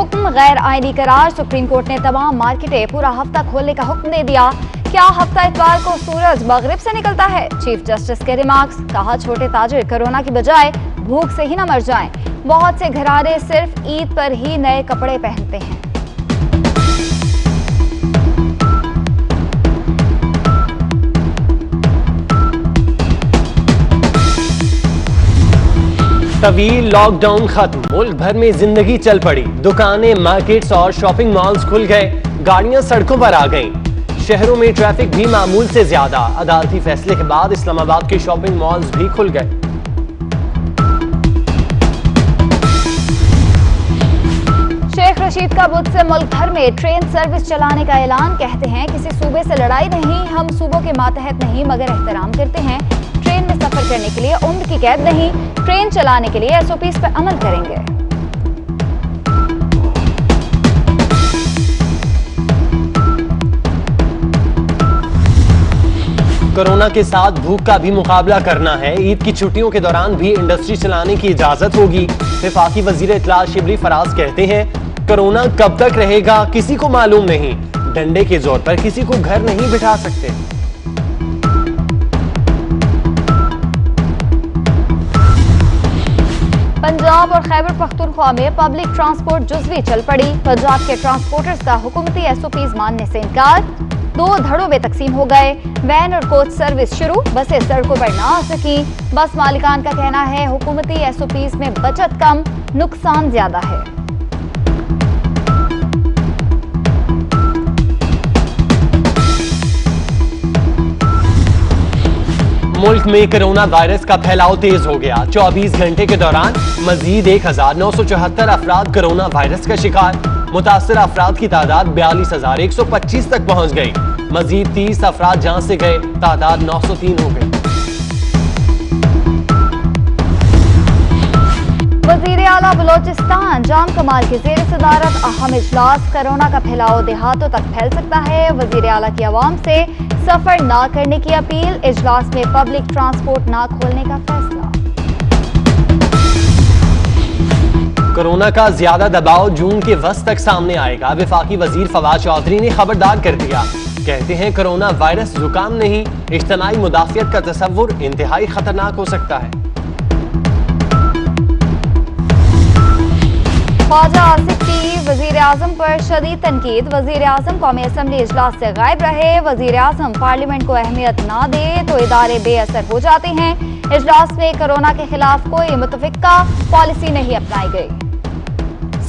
हुक्म गैर आईनी करार। सुप्रीम कोर्ट ने तमाम मार्केटें पूरा हफ्ता खोलने का हुक्म दे दिया। क्या हफ्ता इतवार को सूरज मगरिब से निकलता है? चीफ जस्टिस के रिमार्क्स। कहा छोटे ताजिर कोरोना की बजाय भूख से ही न मर जाएं। बहुत से घराने सिर्फ ईद पर ही नए कपड़े पहनते हैं। तवील लॉकडाउन खत्म, मुल्क भर में जिंदगी चल पड़ी। दुकानें, मार्केट्स और शॉपिंग मॉल्स खुल गए। गाड़ियां सड़कों पर आ गईं। शहरों में ट्रैफिक भी मामूल से ज्यादा। अदालती फैसले के बाद इस्लामाबाद के शॉपिंग मॉल्स भी खुल गए। शेख रशीद का बुध से मुल्क भर में ट्रेन सर्विस चलाने का ऐलान। कहते हैं किसी सूबे से लड़ाई नहीं, हम सूबों के मातहत नहीं मगर एहतराम करते हैं। ट्रेन में सफर करने के लिए उम्र की कैद नहीं, ट्रेन चलाने के लिए एसओपीज पर अमल करेंगे। कोरोना के साथ भूख का भी मुकाबला करना है। ईद की छुट्टियों के दौरान भी इंडस्ट्री चलाने की इजाजत होगी। वफाकी वजीर इत्तलात शिबली फराज कहते हैं कोरोना कब तक रहेगा किसी को मालूम नहीं। डंडे के जोर पर किसी को घर नहीं बिठा सकते। पंजाब और खैबर पख्तूनख्वा में पब्लिक ट्रांसपोर्ट जुज़वी चल पड़ी। पंजाब के ट्रांसपोर्टर्स का हुकूमती एसओपीज मानने से इनकार। 2 धड़ों में तकसीम हो गए। वैन और कोच सर्विस शुरू, बसें सड़कों पर ना आ सकी। बस मालिकान का कहना है हुकूमती एसओपीज में बचत कम, नुकसान ज्यादा है। मुल्क में कोरोना वायरस का फैलाव तेज हो गया। 24 घंटे के दौरान मजीद 1974 अफराद कोरोना वायरस का शिकार। मुतासर अफराद की तादाद 42,125 तक पहुंच गई। मजीद 30 अफराद जान से गए, तादाद 903 हो गई। वजीर आला बलोचिस्तान जाम कमाल के जेर सदारत अहम इजलास। कोरोना का फैलाव देहातों तक फैल सकता है। वजीर आला की आवाम से सफर ना करने की अपील। इजलास में पब्लिक ट्रांसपोर्ट ना खोलने का फैसला। कोरोना का ज्यादा दबाव जून के वस्त तक सामने आएगा। वफाकी वजीर फवाद चौधरी ने खबरदार कर दिया। कहते हैं कोरोना वायरस जुकाम नहीं, इज्तिमाई मुदाफियत का तसव्वुर इंतहाई खतरनाक हो सकता है। ख्वाजा आसिफ की वजीर आजम पर शदीद तनकीद। वजीर आजम कौमी असम्बली इजलास से गायब रहे। वजीर आजम पार्लियामेंट को अहमियत ना दे तो इदारे बेअसर हो जाते हैं। इजलास में कोरोना के खिलाफ कोई मुतफिका पॉलिसी नहीं अपनाई गई।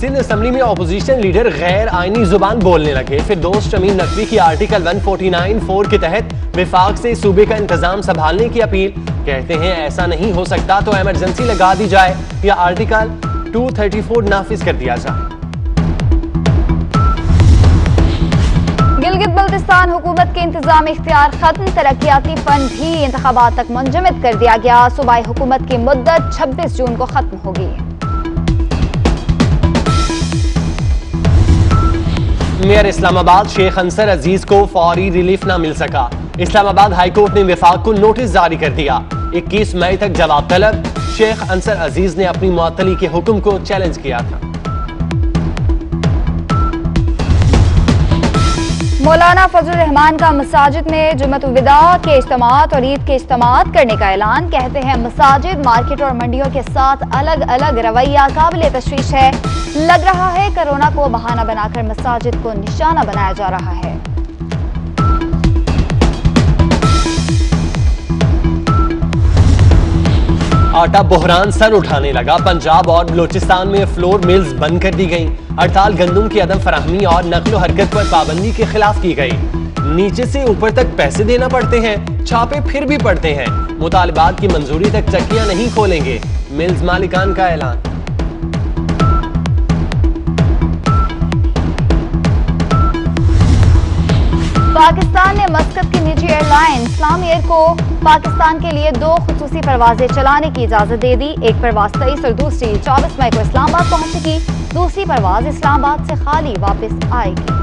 सिंध असम्बली में अपोजिशन लीडर गैर आईनी जुबान बोलने लगे। फिरदौस शमीम नकवी की आर्टिकल 149(4) के तहत विफाक से सूबे का इंतजाम संभालने की अपील। कहते हैं ऐसा नहीं हो सकता तो इमरजेंसी लगा दी जाए या आर्टिकल 234 नाफिज कर दिया जाए। गिलगित बल्तिस्तान हुकूमत के इंतजाम इख्तियार खत्म। तरक्याती फंड भी इंतखाबात तक मुंजमद कर दिया गया। सूबाई हुकूमत की मुद्दत 26 जून को खत्म होगी। मेयर इस्लामाबाद शेख अंसर अजीज को फौरी रिलीफ न मिल सका। इस्लामाबाद हाईकोर्ट ने विफाक को नोटिस जारी कर दिया। 21 मई तक जवाब तलब। शेख अंसर अजीज ने अपनी मुअत्तली के हुक्म को चैलेंज किया था। मौलाना फजल रहमान का मसाजिद में जुम्मतुल विदा के इज्तिमात और ईद के इज्तिमात करने का ऐलान। कहते हैं मसाजिद, मार्केट और मंडियों के साथ अलग अलग रवैया काबिल तशवीश है। लग रहा है कोरोना को बहाना बनाकर मसाजिद को निशाना बनाया जा रहा है। आटा बहरान सर उठाने लगा। पंजाब और बलोचिस्तान में फ्लोर मिल्स बंद कर दी गईं। हड़ताल गंदम की अदम फराहमी और नकलो हरकत पर पाबंदी के खिलाफ की गई। नीचे से ऊपर तक पैसे देना पड़ते हैं, छापे फिर भी पड़ते हैं। मुतालिबात की मंजूरी तक चक्कियां नहीं खोलेंगे, मिल्स मालिकान का ऐलान। पाकिस्तान ने मस्कत की निजी एयरलाइन इस्लाम एयर को पाकिस्तान के लिए 2 खुसूसी परवाजें चलाने की इजाजत दे दी। एक परवाज 23 और दूसरी 24 मई को इस्लामाबाद पहुंचेगी। दूसरी परवाज इस्लामाबाद से खाली वापस आएगी।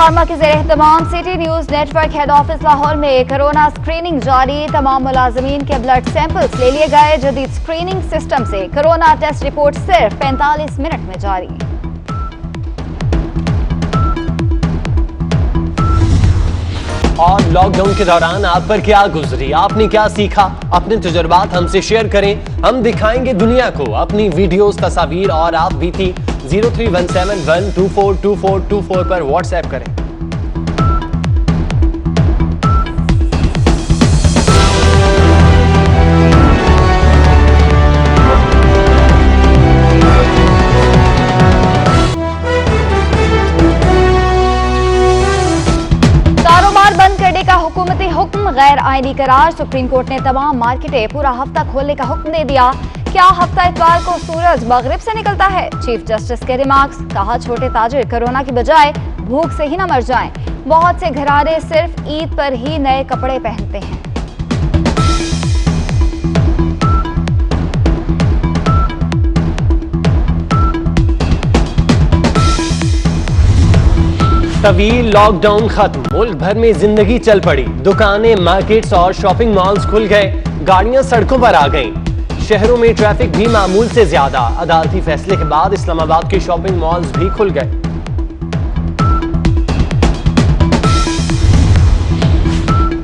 फार्मा के ज़ेरे एहतमाम city news network head office Lahore में कोरोना स्क्रीनिंग जारी। तमाम मुलाजमीन के ब्लड सैंपल्स ले लिए गए। जदीद स्क्रीनिंग सिस्टम से कोरोना टेस्ट रिपोर्ट सिर्फ 45 मिनट में जारी। और लॉकडाउन के दौरान आप पर क्या गुजरी, आपने क्या सीखा, अपने तजुर्बात हमसे शेयर करें। हम दिखाएंगे दुनिया को अपनी वीडियोस, तस्वीर और आप भी थी 031712422424 पर व्हाट्सएप करें। कारोबार बंद करने का हुकूमती हुक्म गैर आईनी करार। सुप्रीम कोर्ट ने तमाम मार्केटें पूरा हफ्ता खोलने का हुक्म दे दिया। क्या हफ्ता इतवार को सूरज मगरिब से निकलता है? चीफ जस्टिस के रिमार्क्स। कहा छोटे ताजिर कोरोना की बजाय भूख से ही न मर जाएं। बहुत से घराने सिर्फ ईद पर ही नए कपड़े पहनते हैं। तवील लॉकडाउन खत्म, मुल्क भर में जिंदगी चल पड़ी। दुकानें, मार्केट्स और शॉपिंग मॉल्स खुल गए। गाड़ियां सड़कों पर आ गईं। शहरों में ट्रैफिक भी मामूल से ज्यादा। अदालती फैसले के बाद इस्लामाबाद के शॉपिंग मॉल्स भी खुल गए।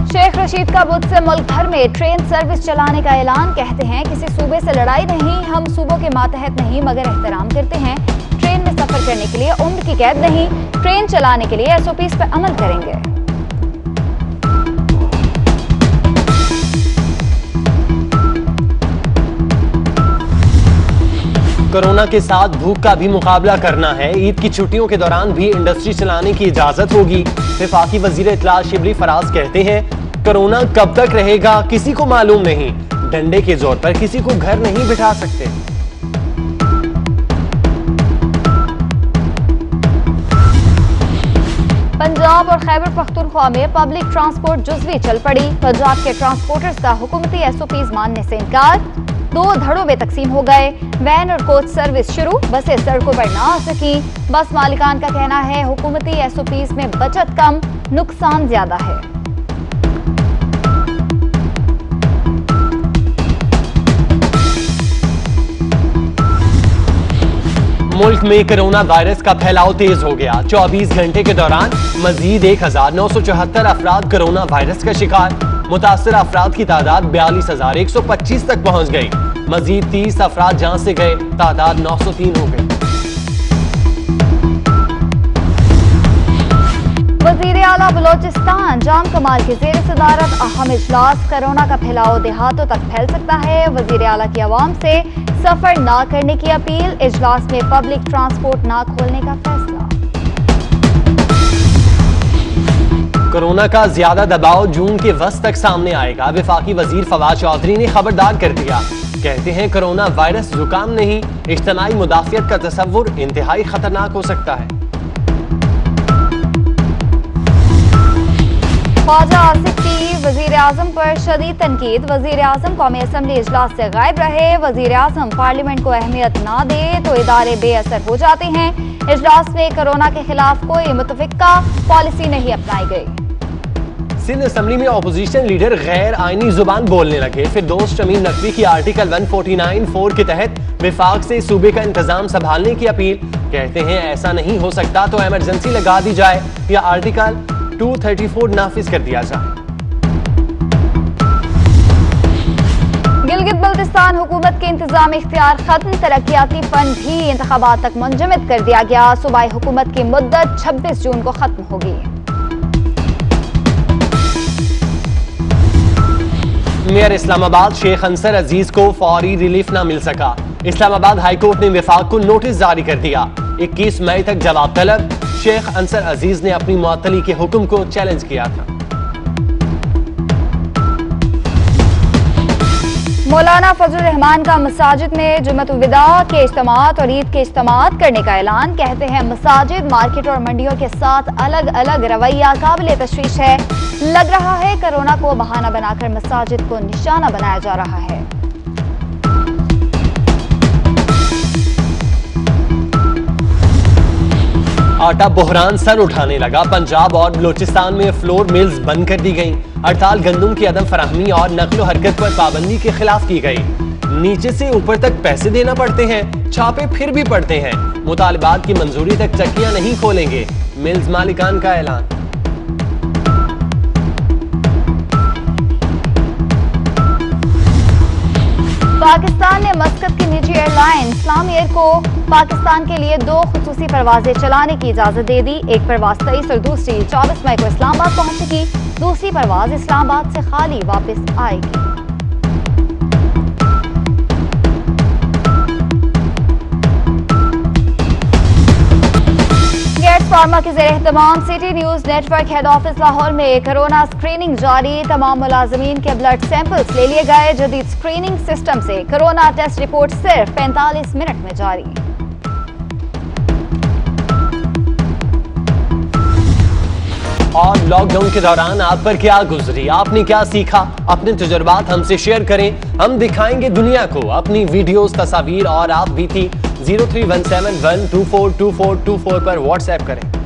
शेख रशीद का बुध से मुल्क भर में ट्रेन सर्विस चलाने का ऐलान। कहते हैं किसी सूबे से लड़ाई नहीं, हम सूबों के मातहत नहीं मगर एहतराम करते हैं। ट्रेन में सफर करने के लिए उम्र की कैद नहीं, ट्रेन चलाने के लिए एसओपीज पर अमल करेंगे। कोरोना के साथ भूख का भी मुकाबला करना है। ईद की छुट्टियों के दौरान भी इंडस्ट्री चलाने की इजाजत होगी। वफाकी वजीर इत्तलात शिबली फराज कहते हैं कोरोना कब तक रहेगा किसी को मालूम नहीं। डंडे के जोर पर किसी को घर नहीं बिठा सकते। पंजाब और खैबर पख्तूनख्वा में पब्लिक ट्रांसपोर्ट जुज़वी चल पड़ी। पंजाब के ट्रांसपोर्टर्स का हुकूमती एसओपीज मानने से इनकार। 2 धड़ों में तकसीम हो गए। वैन और कोच सर्विस शुरू, बसें सड़कों पर ना आ सकी। बस मालिकान का कहना है हुकूमती एसओपीज में बचत कम, नुकसान ज्यादा है। मुल्क में कोरोना वायरस का फैलाव तेज हो गया। 24 घंटे के दौरान मजीद 1974 अफराद कोरोना वायरस का शिकार। मुतासर अफराद की तादाद 42,125 तक पहुंच गई। मजीद 30 अफराद जान से गए, तादाद 903 हो गई। वजीर आला बलोचिस्तान जाम कमाल के जेर सदारत अहम इजलास। कोरोना का फैलाव देहातों तक फैल सकता है। वजीर आला की आवाम से सफर ना करने की अपील। इजलास में पब्लिक ट्रांसपोर्ट ना खोलने का फैसला। कोरोना का ज्यादा दबाव जून के वस्त तक सामने आएगा। वफाकी वजीर फवाद चौधरी ने खबरदार कर दिया। कहते हैं कोरोना वायरस जुकाम नहीं, इज्तिमाई मुदाफियत का तसव्वुर इंतहाई खतरनाक हो सकता है। ख्वाजा आसिफ की वजीर आजम पर शदीद तनकीद। वजीर आजम कौमी असम्बली इजलास से गायब रहे। वजीर आजम पार्लियामेंट को अहमियत ना दे तो इदारे बेअसर हो जाते हैं। इजलास में कोरोना के खिलाफ कोई मुतफिका पॉलिसी नहीं अपनाई गई। सिंध असम्बली में अपोजिशन लीडर गैर आईनी जुबान बोलने लगे। फिरदौस शमीम नकवी की आर्टिकल 149(4) के तहत विफाक से सूबे का इंतजाम संभालने की अपील। कहते हैं ऐसा नहीं हो सकता तो इमरजेंसी लगा दी जाए या आर्टिकल 234 नाफिज कर दिया जाए। गिलगित बल्तिस्तान हुकूमत के इंतजाम इख्तियार खत्म। तरक्याती फंड भी इंतखाबात तक मुंजमद कर दिया गया। सूबाई हुकूमत की मुद्दत 26 जून को खत्म होगी। मेयर इस्लामाबाद शेख अंसर अजीज को फौरी रिलीफ न मिल सका। इस्लामाबाद हाईकोर्ट ने विफाक को नोटिस जारी कर दिया। 21 मई तक जवाब तलब। शेख अंसर अजीज ने अपनी मुअत्तली के हुक्म को चैलेंज किया था। मौलाना फजल रहमान का मसाजिद में जुम्मतुल विदा के इज्तिमात और ईद के इज्तिमात करने का ऐलान। कहते हैं मसाजिद, मार्केट और मंडियों के साथ अलग अलग रवैया काबिल तशवीश है। लग रहा है कोरोना को बहाना बनाकर मसाजिद को निशाना बनाया जा रहा है। आटा बहरान सर उठाने लगा। पंजाब और बलोचिस्तान में फ्लोर मिल्स बंद कर दी गईं। हड़ताल गंदम की अदम फराहमी और नकलो हरकत पर पाबंदी के खिलाफ की गई। नीचे से ऊपर तक पैसे देना पड़ते हैं, छापे फिर भी पड़ते हैं। मुतालिबात की मंजूरी तक चक्कियां नहीं खोलेंगे, मिल्स मालिकान का ऐलान। पाकिस्तान ने मस्कत की निजी एयरलाइन इस्लाम एयर को पाकिस्तान के लिए 2 खुसूसी परवाजें चलाने की इजाजत दे दी। एक परवाज 23 और दूसरी 24 मई को इस्लामाबाद पहुंचेगी। दूसरी परवाज इस्लामाबाद से खाली वापस आएगी। फार्मा के ज़ेरे एहतमाम city news network head office Lahore में कोरोना स्क्रीनिंग जारी। तमाम मुलाजमीन के ब्लड सैंपल्स ले लिए गए। जदीद स्क्रीनिंग सिस्टम से कोरोना टेस्ट रिपोर्ट सिर्फ 45 मिनट में जारी। और लॉकडाउन के दौरान आप पर क्या गुजरी, आपने क्या सीखा, अपने तजुर्बात हमसे शेयर करें। हम दिखाएंगे दुनिया को अपनी वीडियोस, तस्वीर और आप भी थी 031712422424 पर व्हाट्सएप करें।